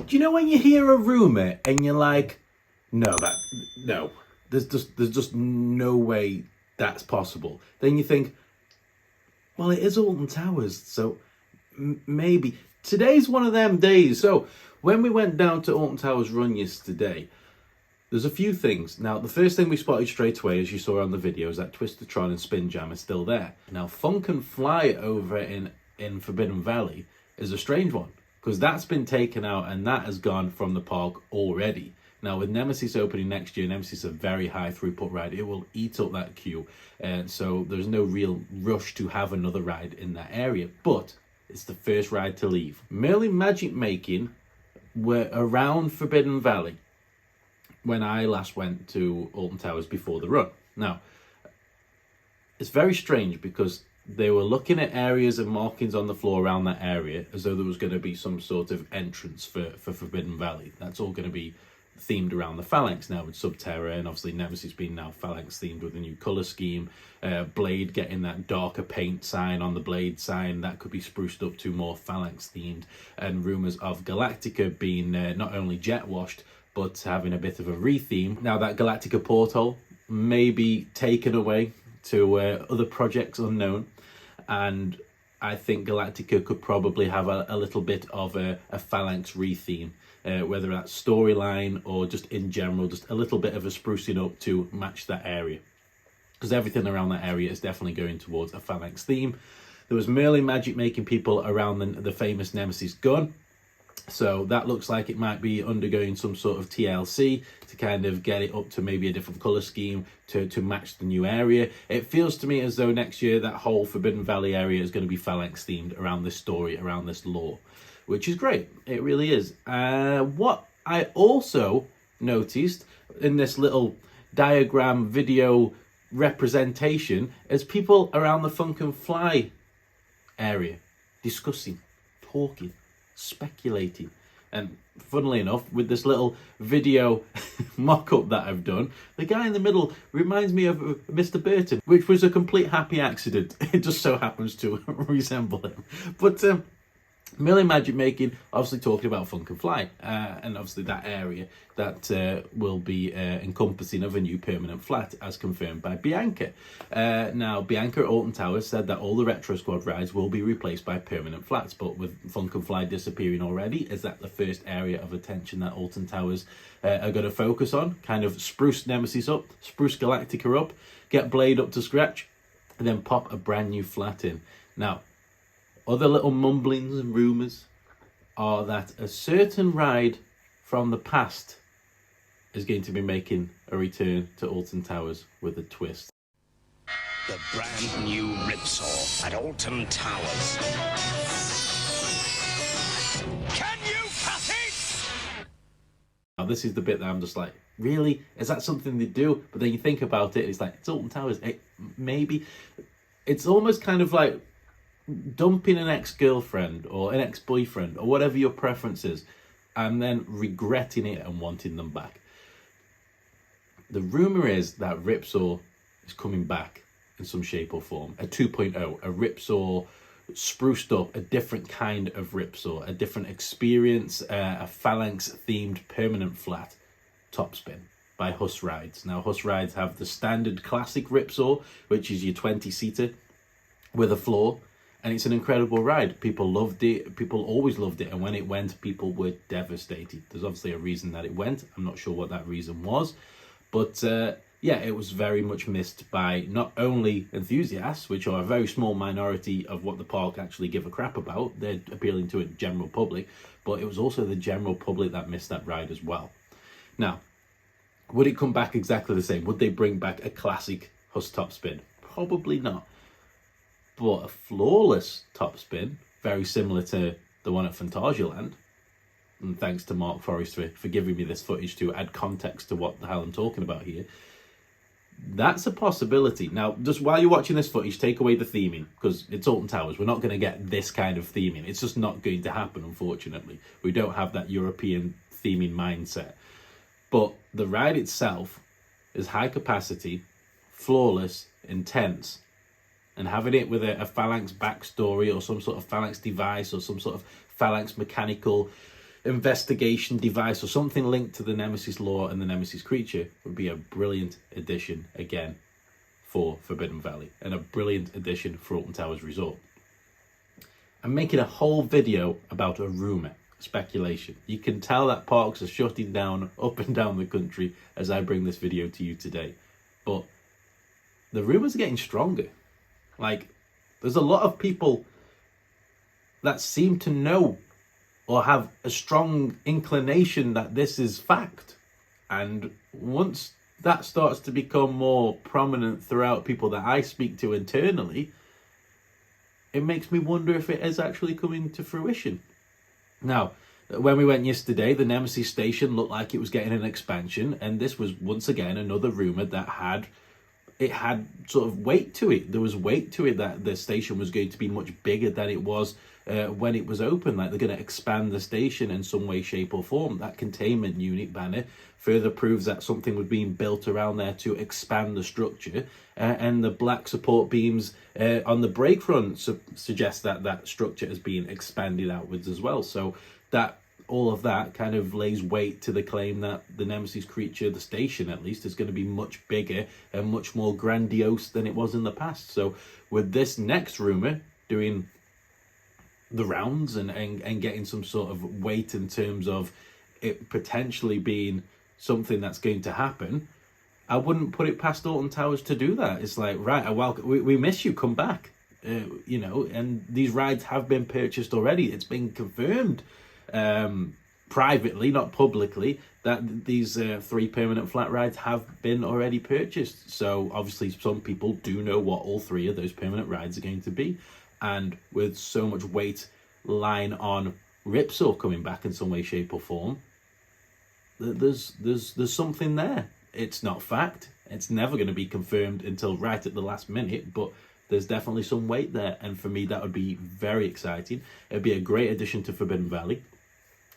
Do you know when you hear a rumour and you're like, no, there's just no way that's possible. Then you think, well, it is Alton Towers, so maybe. Today's one of them days. So when we went down to Alton Towers Run yesterday, there's a few things. Now, the first thing we spotted straight away, as you saw on the video, is that Twistertron and Spin Jam are still there. Now, Funken Fly over in Forbidden Valley is a strange one, because that's been taken out and that has gone from the park already. Now, with Nemesis opening next year, Nemesis is a very high throughput ride. It will eat up that queue. And so there's no real rush to have another ride in that area. But it's the first ride to leave. Merlin Magic Making were around Forbidden Valley when I last went to Alton Towers before the run. Now, it's very strange because they were looking at areas and markings on the floor around that area as though there was going to be some sort of entrance for Forbidden Valley. That's all going to be themed around the Phalanx now, with Subterra and obviously Nemesis being now Phalanx themed with a new colour scheme. Blade getting that darker paint sign on the Blade sign that could be spruced up to more Phalanx themed, and rumours of Galactica being not only jet washed but having a bit of a retheme. Now that Galactica porthole may be taken away to other projects unknown, and I think Galactica could probably have a little bit of a Phalanx retheme, whether that's storyline or just in general, just a little bit of a sprucing up to match that area. Because everything around that area is definitely going towards a Phalanx theme. There was Merlin Magic Making people around the famous Nemesis gun. So that looks like it might be undergoing some sort of TLC to kind of get it up to maybe a different colour scheme to match the new area. It feels to me as though next year that whole Forbidden Valley area is going to be Phalanx themed around this story, around this lore, which is great. It really is. What I also noticed in this little diagram video representation is people around the Funken Fly area discussing, talking, speculating. And funnily enough, with this little video mock-up that I've done, the guy in the middle reminds me of Mr. Burton, which was a complete happy accident. It just so happens to resemble him. But Merlin Magic Making, obviously talking about Funken Fly, and obviously that area that will be encompassing of a new permanent flat, as confirmed by Bianca. Now, Bianca at Alton Towers said that all the RetroSquad rides will be replaced by permanent flats, but with Funken Fly disappearing already, is that the first area of attention that Alton Towers are going to focus on? Kind of spruce Nemesis up, spruce Galactica up, get Blade up to scratch, and then pop a brand new flat in. Now, other little mumblings and rumours are that a certain ride from the past is going to be making a return to Alton Towers with a twist. The brand new Ripsaw at Alton Towers. Can you pass it? Now this is the bit that I'm just like, really? Is that something they do? But then you think about it, it's like, it's Alton Towers. Maybe. It's almost kind of like dumping an ex-girlfriend or an ex-boyfriend or whatever your preference is, and then regretting it and wanting them back. The rumour is that Ripsaw is coming back in some shape or form. A 2.0, a Ripsaw spruced up, a different kind of Ripsaw, a different experience, a Phalanx-themed permanent flat, Topspin by Huss Rides. Now, Huss Rides have the standard classic Ripsaw, which is your 20-seater with a floor. And it's an incredible ride. People loved it. People always loved it. And when it went, people were devastated. There's obviously a reason that it went. I'm not sure what that reason was. But yeah, it was very much missed by not only enthusiasts, which are a very small minority of what the park actually give a crap about. They're appealing to a general public. But it was also the general public that missed that ride as well. Now, would it come back exactly the same? Would they bring back a classic Huss Topspin? Probably not. But a flawless Topspin, very similar to the one at Phantasialand, and thanks to Mark Forrest for giving me this footage to add context to what the hell I'm talking about here, that's a possibility. Now, just while you're watching this footage, take away the theming, because it's Alton Towers. We're not going to get this kind of theming. It's just not going to happen, unfortunately. We don't have that European theming mindset. But the ride itself is high capacity, flawless, intense, and having it with a Phalanx backstory or some sort of Phalanx device or some sort of Phalanx mechanical investigation device or something linked to the Nemesis lore and the Nemesis creature would be a brilliant addition again for Forbidden Valley, and a brilliant addition for Alton Towers Resort. I'm making a whole video about a rumour, speculation. You can tell that parks are shutting down up and down the country as I bring this video to you today. But the rumours are getting stronger. Like, there's a lot of people that seem to know or have a strong inclination that this is fact. And once that starts to become more prominent throughout people that I speak to internally, it makes me wonder if it is actually coming to fruition. Now, when we went yesterday, the Nemesis station looked like it was getting an expansion, and this was once again another rumour that had sort of weight to it. There was weight to it that the station was going to be much bigger than it was when it was open. Like, they're going to expand the station in some way, shape or form. That containment unit banner further proves that something was being built around there to expand the structure. And the black support beams on the break front suggest that that structure is being expanded outwards as well. So that all of that kind of lays weight to the claim that the Nemesis creature, the station at least, is going to be much bigger and much more grandiose than it was in the past. So with this next rumour doing the rounds and getting some sort of weight in terms of it potentially being something that's going to happen, I wouldn't put it past Alton Towers to do that. It's like, right, we miss you, come back. You know, and these rides have been purchased already. It's been confirmed privately, not publicly, that these 3 permanent flat rides have been already purchased. So obviously some people do know what all 3 of those permanent rides are going to be. And with so much weight lying on Ripsaw coming back in some way, shape or form, there's something there. It's not fact. It's never going to be confirmed until right at the last minute, but there's definitely some weight there. And for me, that would be very exciting. It'd be a great addition to Forbidden Valley.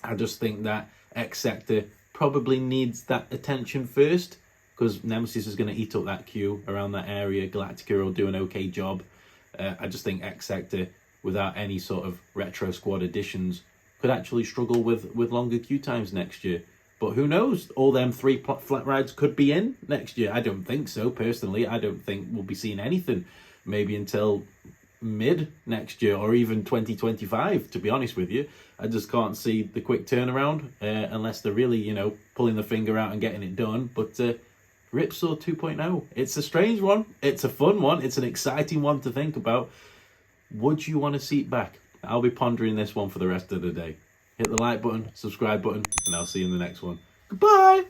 I just think that X Sector probably needs that attention first, because Nemesis is going to eat up that queue around that area. Galactica will do an okay job. I just think X Sector, without any sort of RetroSquad additions, could actually struggle with longer queue times next year. But who knows? All them 3 flat rides could be in next year. I don't think so, personally. I don't think we'll be seeing anything maybe until mid next year or even 2025, to be honest with you. I just can't see the quick turnaround unless they're really, you know, pulling the finger out and getting it done. But Ripsaw 2.0, it's a strange one. It's a fun one. It's an exciting one to think about. Would you want to see it back? I'll be pondering this one for the rest of the day. Hit the like button, subscribe button, and I'll see you in the next one. Goodbye!